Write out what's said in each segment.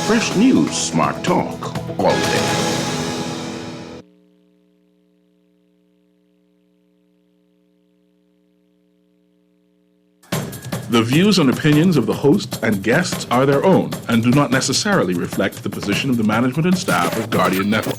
Fresh news, smart talk, all day. The views and opinions of the hosts and guests are their own and do not necessarily reflect the position of the management and staff of Guardian Network.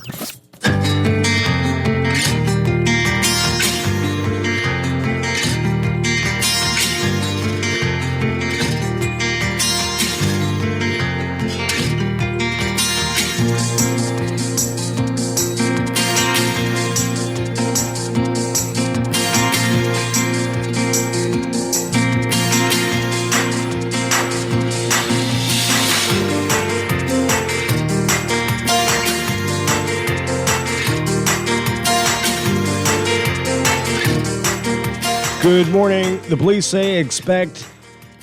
Good morning. The police say expect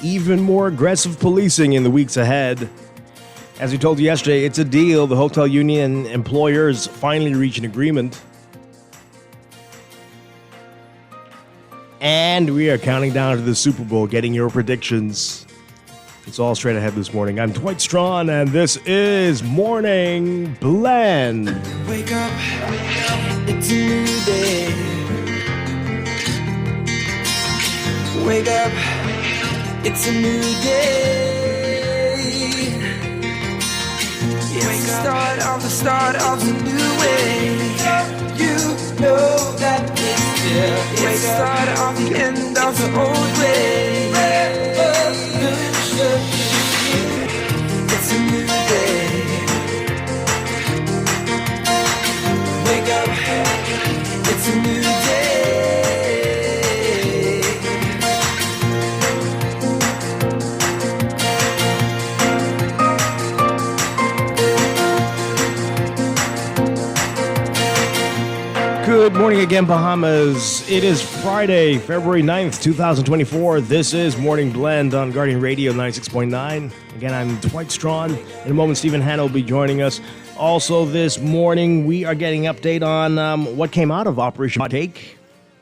even more aggressive policing in the weeks ahead. As we told you yesterday, it's a deal. The hotel union and employers finally reach an agreement. And we are counting down to the Super Bowl, getting your predictions. It's all straight ahead this morning. I'm Dwight Strachan, and this is Morning Blend. Wake up, it's a new day. Wake up, it's a new day. It's the start of a new way. You know that it's there. It's the start of the end of the old way. It's a new day. Wake up, it's a new day. Good morning again, Bahamas. It is Friday, February 9th, 2024. This is Morning Blend on Guardian Radio 96.9. Again, I'm Dwight Strachan. In a moment, Stephen Hanna will be joining us. Also this morning, we are getting an update on what came out of Operation Take,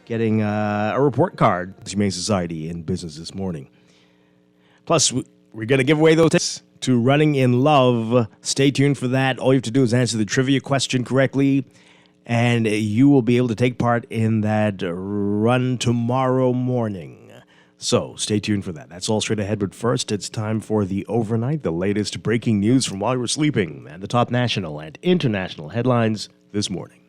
getting a report card to Humane Society in business this morning. Plus, we're going to give away those tickets to Running in Love. Stay tuned for that. All you have to do is answer the trivia question correctly, and you will be able to take part in that run tomorrow morning. So stay tuned for that. That's all straight ahead, but first it's time for the overnight, the latest breaking news from while you were sleeping, and the top national and international headlines this morning.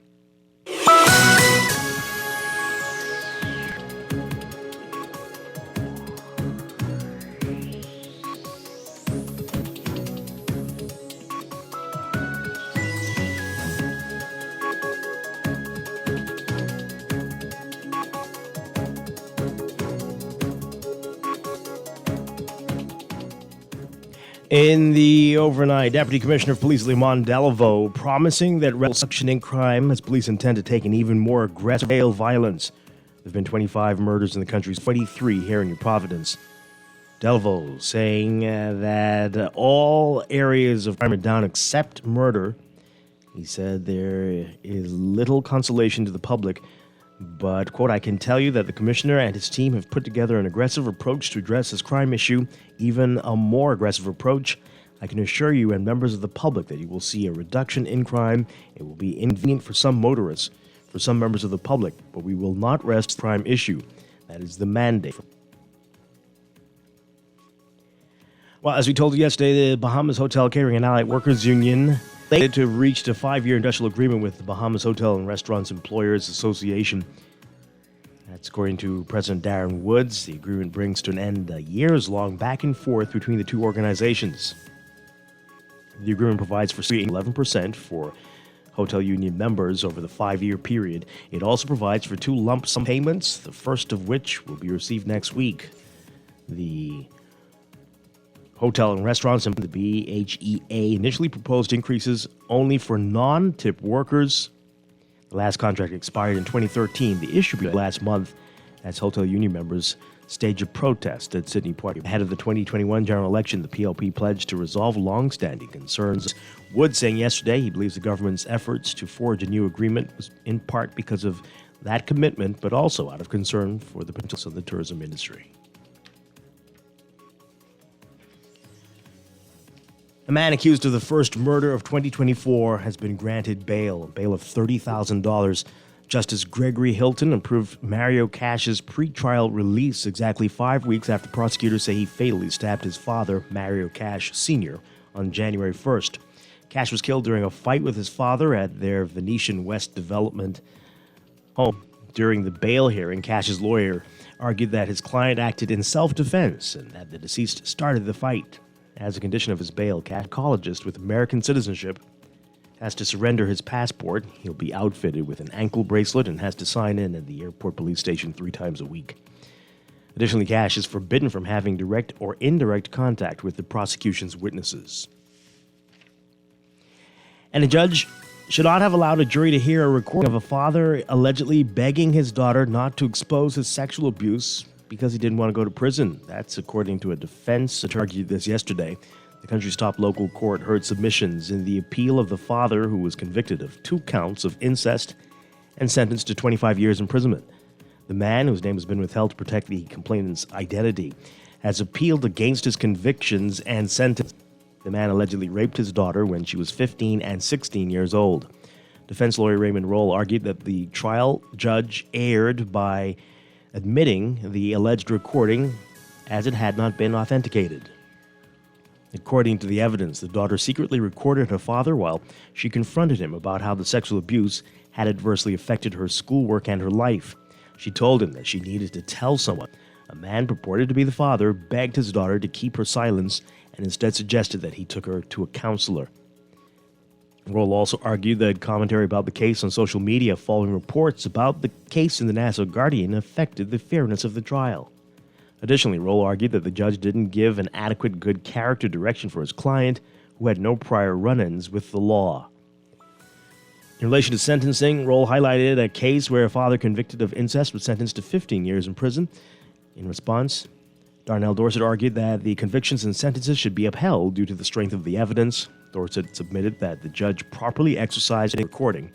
In the overnight, Deputy Commissioner of Police Limon Delavo promising that reduction in crime as police intend to take an even more aggressive scale of violence. There have been 25 murders in the country's 23 here in New Providence. Delavo saying that all areas of crime are down except murder. He said there is little consolation to the public, but, quote, I can tell you that the commissioner and his team have put together an aggressive approach to address this crime issue, even a more aggressive approach. I can assure you and members of the public that you will see a reduction in crime. It will be inconvenient for some motorists, for some members of the public, but we will not rest on the crime issue. That is the mandate. Well, as we told you yesterday, the Bahamas Hotel Catering and Allied Workers Union to have reached a 5-year industrial agreement with the Bahamas Hotel and Restaurants Employers Association. That's according to President Darren Woods. The agreement brings to an end a years-long back and forth between the two organizations. The agreement provides for 11% for hotel union members over the 5-year period. It also provides for 2 lump sum payments, the first of which will be received next week. The Hotel and Restaurants and the BHEA initially proposed increases only for non-tip workers. The last contract expired in 2013. The issue began last month as hotel union members staged a protest at Sydney Point. Ahead of the 2021 general election, the PLP pledged to resolve long-standing concerns. Wood saying yesterday he believes the government's efforts to forge a new agreement was in part because of that commitment, but also out of concern for the potential of the tourism industry. A man accused of the first murder of 2024 has been granted bail of $30,000. Justice Gregory Hilton approved Mario Cash's pretrial release exactly 5 weeks after prosecutors say he fatally stabbed his father, Mario Cash Sr., on January 1st. Cash was killed during a fight with his father at their Venetian West development home. During the bail hearing, Cash's lawyer argued that his client acted in self-defense and that the deceased started the fight. As a condition of his bail, Cash, a psychologist with American citizenship, has to surrender his passport. He'll be outfitted with an ankle bracelet and has to sign in at the airport police station 3 times a week. Additionally, Cash is forbidden from having direct or indirect contact with the prosecution's witnesses. And a judge should not have allowed a jury to hear a recording of a father allegedly begging his daughter not to expose his sexual abuse because he didn't want to go to prison. That's according to a defense attorney argued this yesterday. The country's top local court heard submissions in the appeal of the father who was convicted of 2 counts of incest and sentenced to 25 years imprisonment. The man, whose name has been withheld to protect the complainant's identity, has appealed against his convictions and sentence. The man allegedly raped his daughter when she was 15 and 16 years old. Defense lawyer Raymond Roll argued that the trial judge erred by admitting the alleged recording as it had not been authenticated. According to the evidence, the daughter secretly recorded her father while she confronted him about how the sexual abuse had adversely affected her schoolwork and her life. She told him that she needed to tell someone. A man purported to be the father begged his daughter to keep her silence and instead suggested that he took her to a counselor. Roll also argued that commentary about the case on social media following reports about the case in the Nassau Guardian affected the fairness of the trial. Additionally, Roll argued that the judge didn't give an adequate good character direction for his client, who had no prior run-ins with the law. In relation to sentencing, Roll highlighted a case where a father convicted of incest was sentenced to 15 years in prison. In response, Darnell Dorsett argued that the convictions and sentences should be upheld due to the strength of the evidence. Dorsett submitted that the judge properly exercised a recording.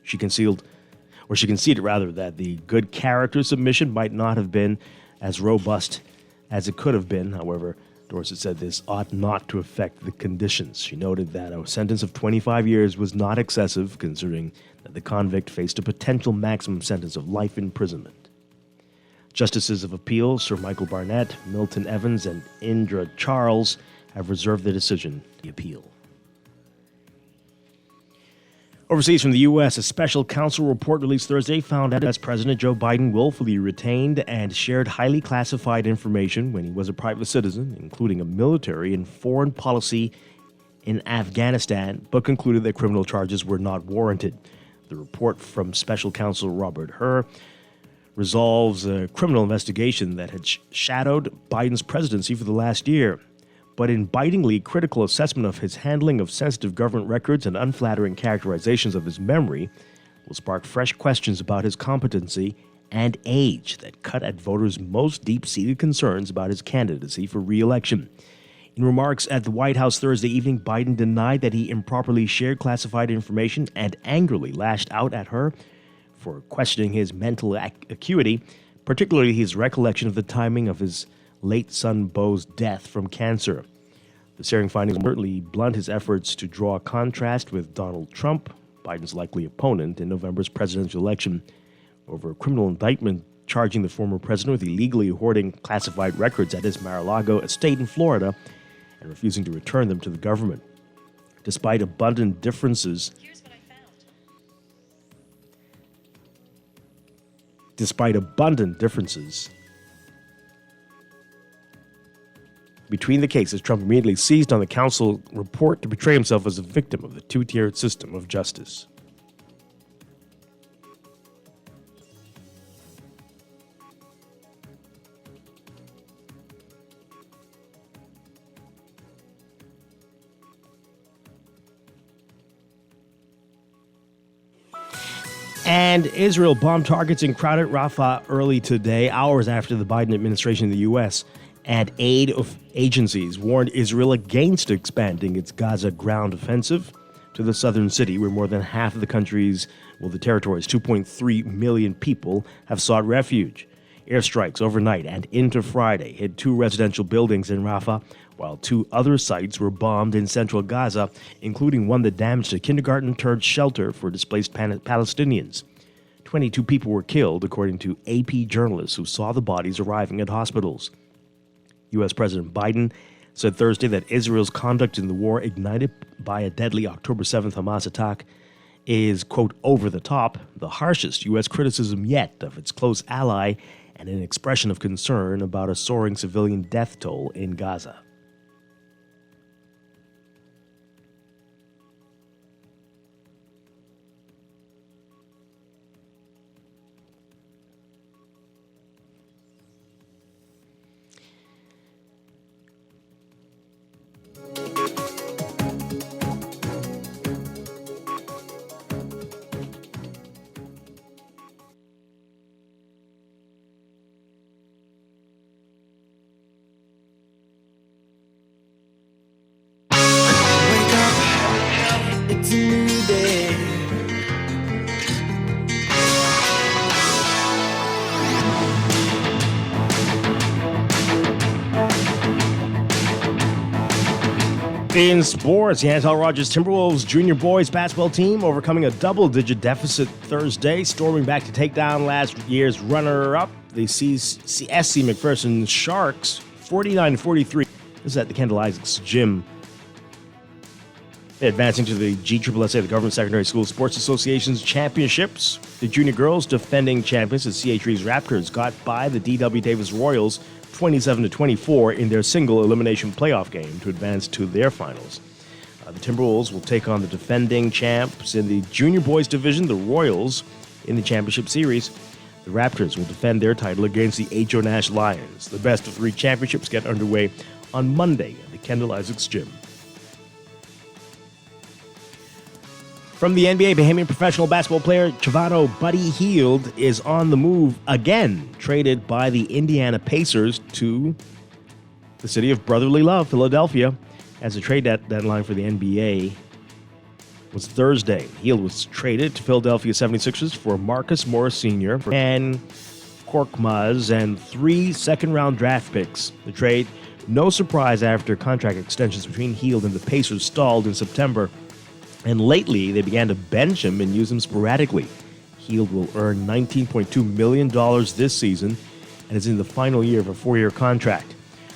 She conceded that the good character submission might not have been as robust as it could have been. However, Dorsett said this ought not to affect the conditions. She noted that a sentence of 25 years was not excessive, considering that the convict faced a potential maximum sentence of life imprisonment. Justices of Appeal Sir Michael Barnett, Milton Evans, and Indra Charles have reserved their decision to the appeal. Overseas from the U.S., a special counsel report released Thursday found that U.S. President Joe Biden willfully retained and shared highly classified information when he was a private citizen, including a military and foreign policy in Afghanistan, but concluded that criminal charges were not warranted. The report from special counsel Robert Hur resolves a criminal investigation that had shadowed Biden's presidency for the last year. But in bitingly critical assessment of his handling of sensitive government records and unflattering characterizations of his memory will spark fresh questions about his competency and age that cut at voters' most deep-seated concerns about his candidacy for re-election. In remarks at the White House Thursday evening, Biden denied that he improperly shared classified information and angrily lashed out at her for questioning his mental acuity, particularly his recollection of the timing of his late son Beau's death from cancer. The searing findings will certainly blunt his efforts to draw a contrast with Donald Trump, Biden's likely opponent in November's presidential election, over a criminal indictment charging the former president with illegally hoarding classified records at his Mar-a-Lago estate in Florida and refusing to return them to the government. Despite abundant differences between the cases, Trump immediately seized on the counsel report to portray himself as a victim of the two-tiered system of justice. And Israel bombed targets in crowded Rafah early today, hours after the Biden administration in the U.S. and aid agencies warned Israel against expanding its Gaza ground offensive to the southern city, where more than half of the territory's 2.3 million people have sought refuge. Airstrikes overnight and into Friday hit 2 residential buildings in Rafah, while 2 other sites were bombed in central Gaza, including one that damaged a kindergarten-turned-shelter for displaced Palestinians. 22 people were killed, according to AP journalists who saw the bodies arriving at hospitals. U.S. President Biden said Thursday that Israel's conduct in the war, ignited by a deadly October 7th Hamas attack, is, quote, over the top, the harshest U.S. criticism yet of its close ally, and an expression of concern about a soaring civilian death toll in Gaza. It's a new day. In sports, the Antel Rogers Timberwolves junior boys basketball team overcoming a double-digit deficit Thursday, storming back to take down last year's runner-up, the SC McPherson Sharks, 49-43. This is at the Kendall Isaacs Gym. Advancing to the GSSSA, the Government Secondary School Sports Association's championships, the junior girls defending champions, the CH3's Raptors, got by the D.W. Davis Royals 27-24 in their single elimination playoff game to advance to their finals. The Timberwolves will take on the defending champs in the junior boys division, the Royals, in the championship series. The Raptors will defend their title against the H.O. Nash Lions. The best of 3 championships get underway on Monday at the Kendall Isaacs Gym. From the NBA, Bahamian professional basketball player Chavado Buddy Hield is on the move again, traded by the Indiana Pacers to the city of brotherly love, Philadelphia, as the trade deadline for the NBA was Thursday. Hield was traded to Philadelphia 76ers for Marcus Morris Sr. and Korkmaz and 3 second-round draft picks. The trade, no surprise after contract extensions between Hield and the Pacers stalled in September. And lately, they began to bench him and use him sporadically. Hield will earn $19.2 million this season and is in the final year of a 4-year contract.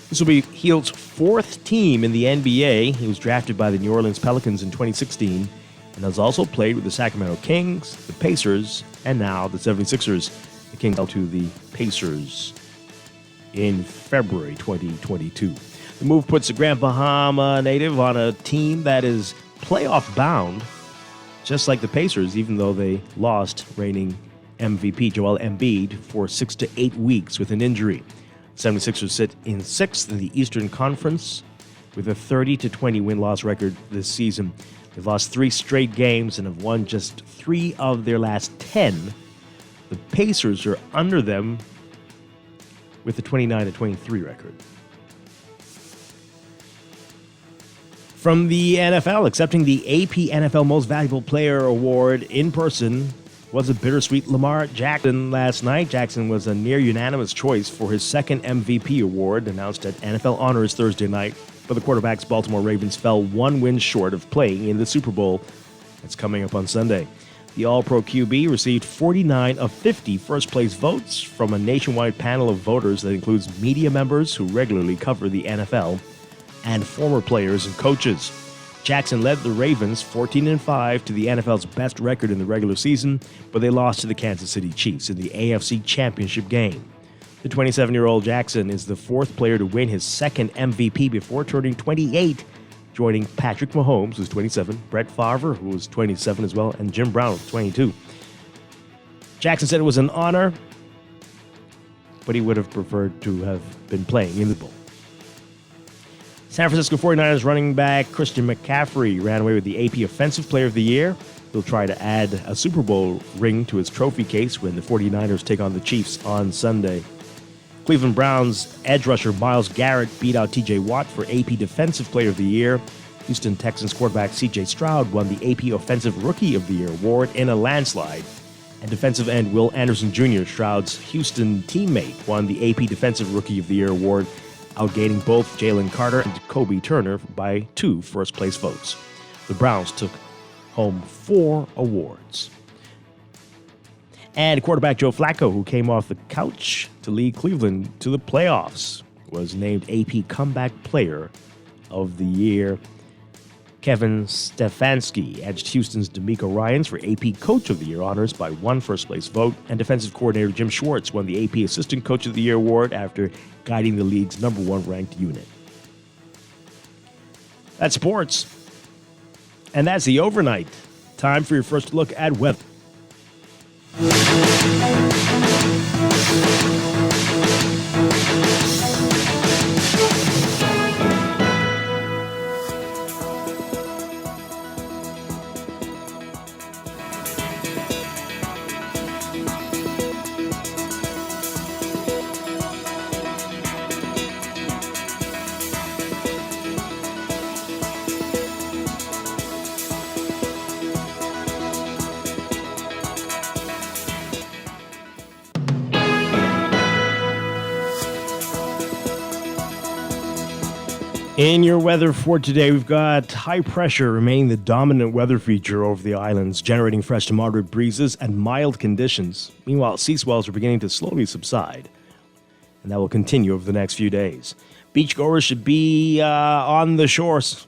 This will be Hield's 4th team in the NBA. He was drafted by the New Orleans Pelicans in 2016 and has also played with the Sacramento Kings, the Pacers, and now the 76ers. The Kings fell to the Pacers in February 2022. The move puts the Grand Bahama native on a team that is playoff bound, just like the Pacers, even though they lost reigning MVP Joel Embiid for 6 to 8 weeks with an injury. 76ers sit in 6th in the Eastern Conference with a 30-20 win-loss record this season. They've lost 3 straight games and have won just 3 of their last 10. The Pacers are under them with a 29-23 record. From the NFL, accepting the AP NFL Most Valuable Player Award in person was a bittersweet Lamar Jackson last night. Jackson was a near unanimous choice for his 2nd MVP award, announced at NFL Honors Thursday night. But the quarterback's Baltimore Ravens fell 1 win short of playing in the Super Bowl that's coming up on Sunday. The All-Pro QB received 49 of 50 first-place votes from a nationwide panel of voters that includes media members who regularly cover the NFL and former players and coaches. Jackson led the Ravens 14-5 to the NFL's best record in the regular season, but they lost to the Kansas City Chiefs in the AFC Championship game. The 27-year-old Jackson is the 4th player to win his 2nd MVP before turning 28, joining Patrick Mahomes, who's 27, Brett Favre, who was 27 as well, and Jim Brown, who's 22. Jackson said it was an honor, but he would have preferred to have been playing in the bowl. San Francisco 49ers running back Christian McCaffrey ran away with the AP Offensive Player of the Year. He'll try to add a Super Bowl ring to his trophy case when the 49ers take on the Chiefs on Sunday. Cleveland Browns edge rusher Myles Garrett beat out TJ Watt for AP Defensive Player of the Year. Houston Texans quarterback CJ Stroud won the AP Offensive Rookie of the Year award in a landslide. And defensive end Will Anderson Jr., Stroud's Houston teammate, won the AP Defensive Rookie of the Year award outgaining both Jalen Carter and Kobe Turner by 2 first-place votes. The Browns took home 4 awards. And quarterback Joe Flacco, who came off the couch to lead Cleveland to the playoffs, was named AP Comeback Player of the Year. Kevin Stefanski edged Houston's D'Amico Ryans for AP Coach of the Year honors by 1 first-place vote, and defensive coordinator Jim Schwartz won the AP Assistant Coach of the Year award after guiding the league's number 1 ranked unit. That's sports. And that's the overnight. Time for your first look at weather. In your weather for today, we've got high pressure remaining the dominant weather feature over the islands, generating fresh to moderate breezes and mild conditions. Meanwhile, sea swells are beginning to slowly subside, and that will continue over the next few days. Beachgoers should be on the shores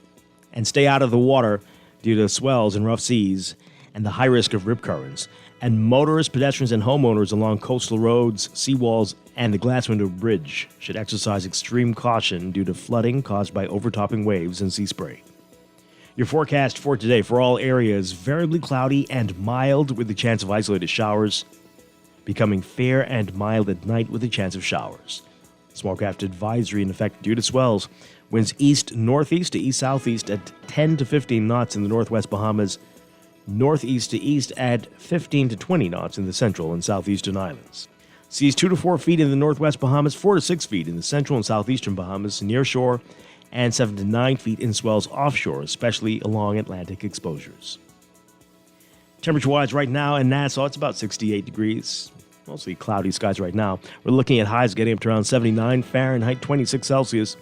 and stay out of the water due to swells and rough seas and the high risk of rip currents. And motorists, pedestrians, and homeowners along coastal roads, seawalls, and the Glass Window Bridge should exercise extreme caution due to flooding caused by overtopping waves and sea spray. Your forecast for today for all areas, variably cloudy and mild with the chance of isolated showers, becoming fair and mild at night with a chance of showers. Smallcraft advisory in effect due to swells. Winds east-northeast to east-southeast at 10 to 15 knots in the northwest Bahamas, northeast to east at 15 to 20 knots in the central and southeastern islands. Seas 2 to 4 feet in the northwest Bahamas, 4 to 6 feet in the central and southeastern Bahamas near shore, and 7 to 9 feet in swells offshore, especially along Atlantic exposures. Temperature-wise right now in Nassau, it's about 68 degrees. Mostly cloudy skies right now. We're looking at highs getting up to around 79 Fahrenheit, 26 Celsius.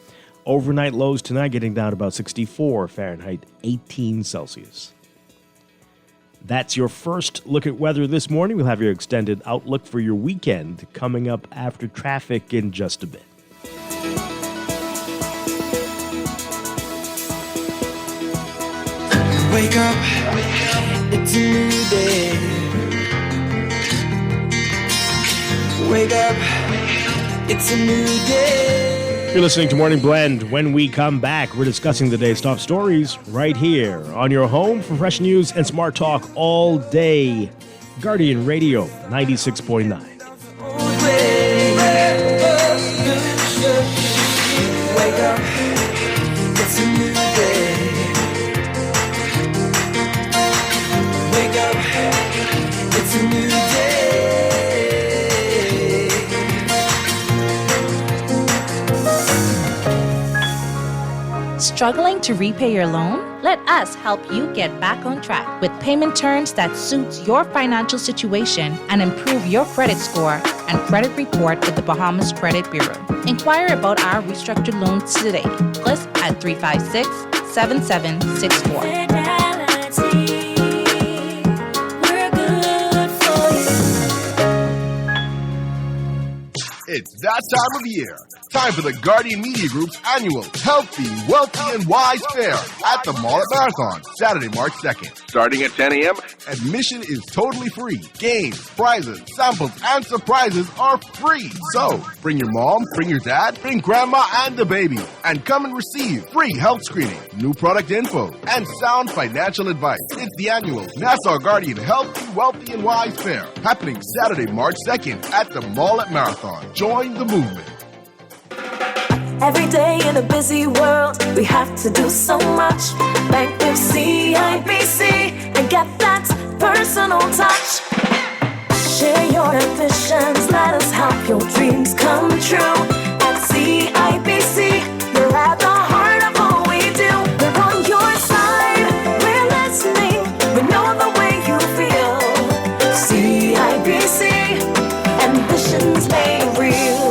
Overnight lows tonight getting down to about 64 Fahrenheit, 18 Celsius. That's your first look at weather this morning. We'll have your extended outlook for your weekend coming up after traffic in just a bit. Wake up, it's a new day. Wake up, it's a new day. You're listening to Morning Blend. When we come back, we're discussing the day's top stories right here on your home for fresh news and smart talk all day. Guardian Radio 96.9. Wake up, it's a new day. Wake up, it's a new day. Struggling to repay your loan? Let us help you get back on track with payment terms that suits your financial situation and improve your credit score and credit report with the Bahamas Credit Bureau. Inquire about our restructured loans today. Plus at 356-7764. It's that time of year. Time for the Guardian Media Group's annual Healthy, Wealthy, and Wise Fair at the Mall at Marathon, Saturday, March 2nd. Starting at 10 a.m., admission is totally free. Games, prizes, samples, and surprises are free. So, bring your mom, bring your dad, bring grandma and the baby, and come and receive free health screening, new product info, and sound financial advice. It's the annual Nassau Guardian Healthy, Wealthy, and Wise Fair, happening Saturday, March 2nd at the Mall at Marathon. Join the movement. Every day in a busy world, we have to do so much. Bank with CIBC and get that personal touch. Share your ambitions, let us help your dreams come true. At CIBC, you're at the heart of all we do. We're on your side, we're listening, we know the way you feel. CIBC, ambitions made real.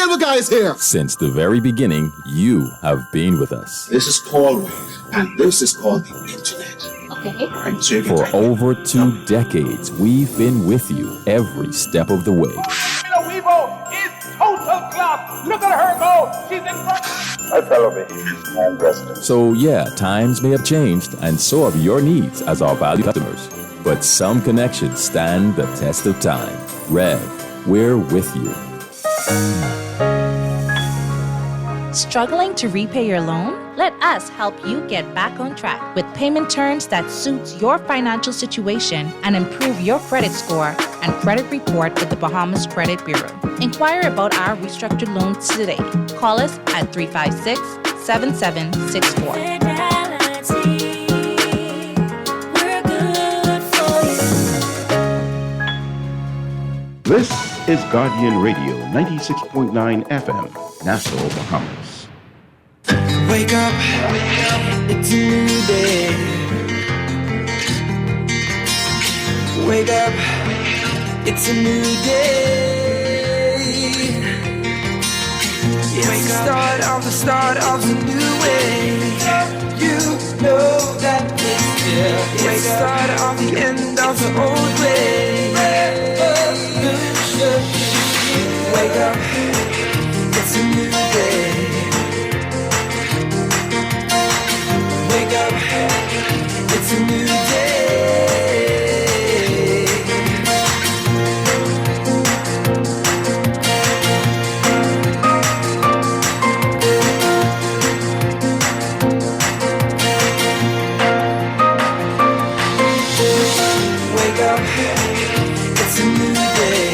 cable guys here. Since the very beginning, you have been with us. This is Paul Wade, and this is called the Internet. Okay. All right, so you can For type over 2 decades, we've been with you every step of the way. Weebo is total class. Look at her go. She's in front. I follow me. I'm resident. So yeah, times may have changed, and so have your needs as our valued customers. But some connections stand the test of time. Rev, we're with you. Struggling to repay your loan? Let us help you get back on track with payment terms that suits your financial situation and improve your credit score and credit report with the Bahamas Credit Bureau. Inquire about our restructured loans today. Call us at 356-7764. This is Guardian Radio 96.9 FM, Nassau, Bahamas. Wake up, it's a new day. Wake up, it's a new day. It's the start of a new way. You know that it's the start of the end of the old way. Wake up, it's a new day. Wake up, it's a new day. Wake up, it's a new day.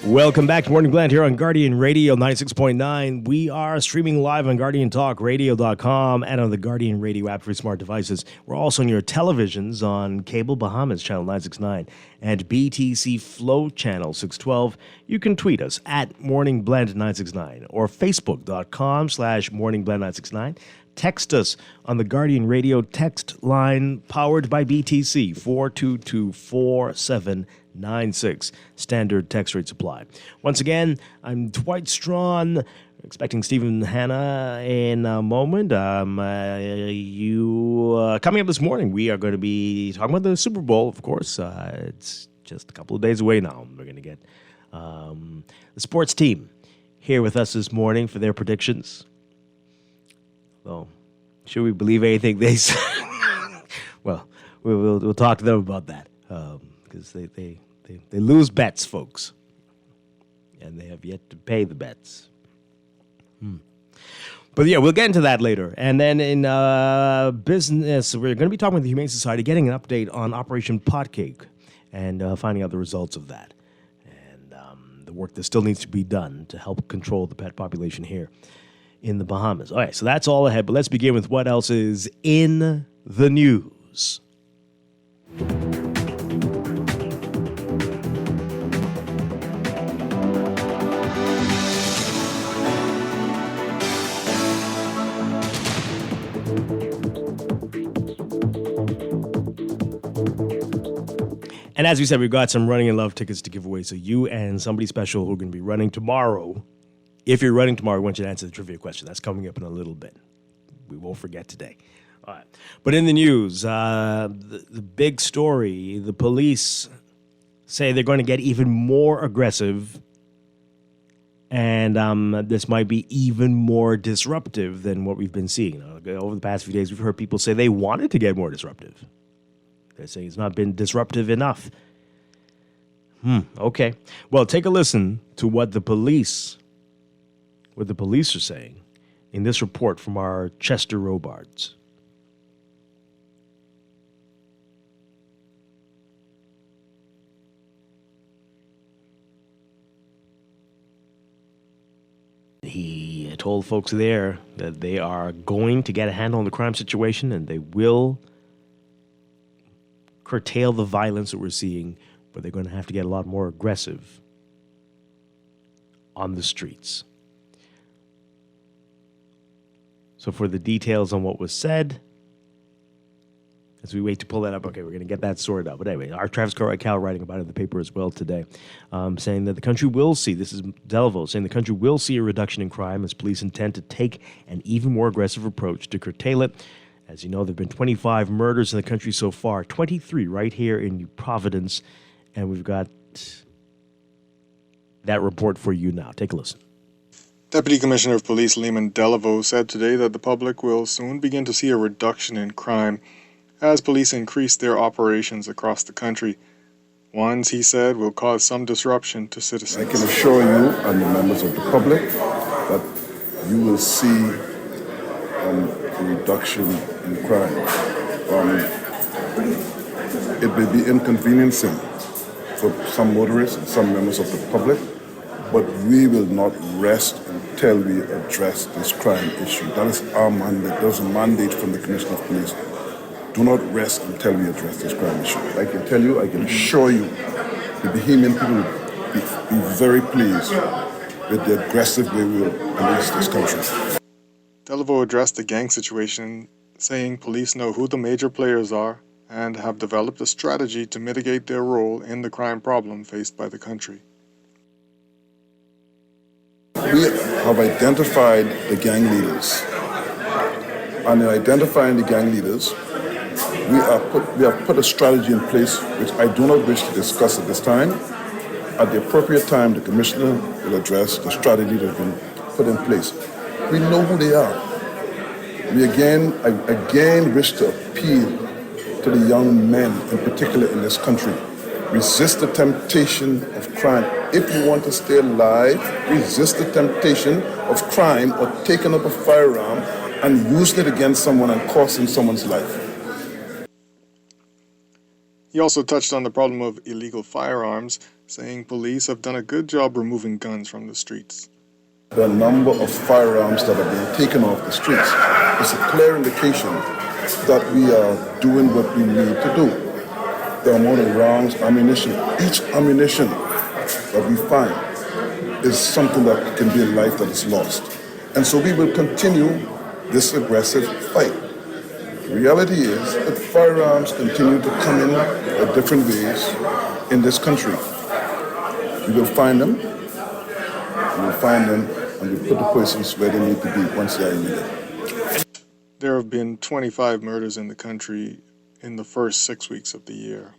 Welcome back to Morning Blend here on Guardian Radio 96.9. We are streaming live on GuardianTalkRadio.com and on the Guardian Radio app for smart devices. We're also on your televisions on Cable Bahamas Channel 969 and BTC Flow Channel 612. You can tweet us at MorningBlend969 or Facebook.com/MorningBlend969. Text us on the Guardian Radio text line powered by BTC 422-4796. Standard text rate supply. Once again, I'm Dwight Strachan, expecting Stephen Hanna in a moment. Coming up this morning, we are going to be talking about the Super Bowl, of course. It's just a couple of days away now. We're going to get the sports team here with us this morning for their predictions. Well, should we believe anything they say? Well, we'll talk to them about that because they lose bets, folks, and they have yet to pay the bets. But yeah, we'll get into that later. And then in business, we're going to be talking with the Humane Society, getting an update on Operation Potcake and finding out the results of that and the work that still needs to be done to help control the pet population here in the Bahamas. All right, so that's all ahead, but let's begin with what else is in the news. And as we said, we've got some Running in Love tickets to give away, so you and somebody special who are going to be running tomorrow. If you're running tomorrow, we want you to answer the trivia question. That's coming up in a little bit. We won't forget today. All right. But in the news, the big story, the police say they're going to get even more aggressive, and this might be even more disruptive than what we've been seeing. Over the past few days, we've heard people say they wanted to get more disruptive. They're saying it's not been disruptive enough. Okay. Well, take a listen to what the police are saying in this report from our Chester Robards. He told folks there that they are going to get a handle on the crime situation and they will curtail the violence that we're seeing, but they're going to have to get a lot more aggressive on the streets. So for the details on what was said, As we wait to pull that up, okay, we're going to get that sorted out. But anyway, our Travis Cal writing about it in the paper as well today, saying that the country will see, this is Delvo, saying the country will see a reduction in crime as police intend to take an even more aggressive approach to curtail it. As you know, there have been 25 murders in the country so far, 23 right here in Providence, and we've got that report for you now. Take a listen. Deputy Commissioner of Police Lehman Delaveau said today that the public will soon begin to see a reduction in crime as police increase their operations across the country. Ones, he said, will cause some disruption to citizens. I can assure you and the members of the public that you will see a reduction in crime. It may be inconveniencing for some motorists and some members of the public, but we will not rest until we address this crime issue. That is our mandate. There's a mandate from the Commissioner of Police. Do not rest until we address this crime issue. I can tell you, I can assure you, the Bahamian people will be very pleased with the aggressive way we will police this country. Delaveau addressed the gang situation, saying police know who the major players are and have developed a strategy to mitigate their role in the crime problem faced by the country. We have identified the gang leaders. And in identifying the gang leaders, we have put a strategy in place which I do not wish to discuss at this time. At the appropriate time, the Commissioner will address the strategy that has been put in place. We know who they are. I again wish to appeal to the young men, in particular in this country. Resist the temptation of crime. If you want to stay alive, resist the temptation of crime or taking up a firearm and using it against someone and costing someone's life. He also touched on the problem of illegal firearms, saying police have done a good job removing guns from the streets. The number of firearms that are being taken off the streets is a clear indication that we are doing what we need to do. The amount of rounds, ammunition, each ammunition that we find is something that can be a life that is lost. And so we will continue this aggressive fight. The reality is that firearms continue to come in different ways in this country. We will find them, and we put the persons where they need to be once they are needed. There have been 25 murders in the country in the first 6 weeks of the year.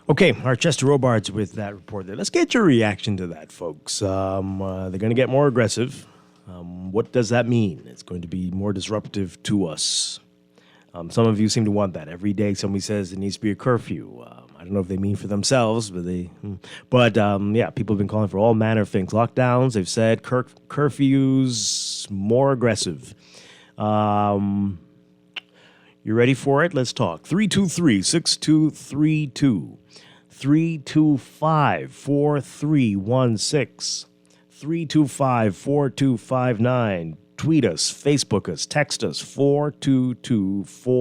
Okay, our Chester Robards with that report there. Let's get your reaction to that, folks. They're going to get more aggressive. What does that mean? It's going to be more disruptive to us. Some of you seem to want that. Every day somebody says there needs to be a curfew. I don't know if they mean for themselves, but people have been calling for all manner of things. Lockdowns, they've said, curfews, more aggressive. You ready for it? Let's talk. 323-6232. 325-4316. 325-4259. Tweet us, Facebook us, text us, 4224.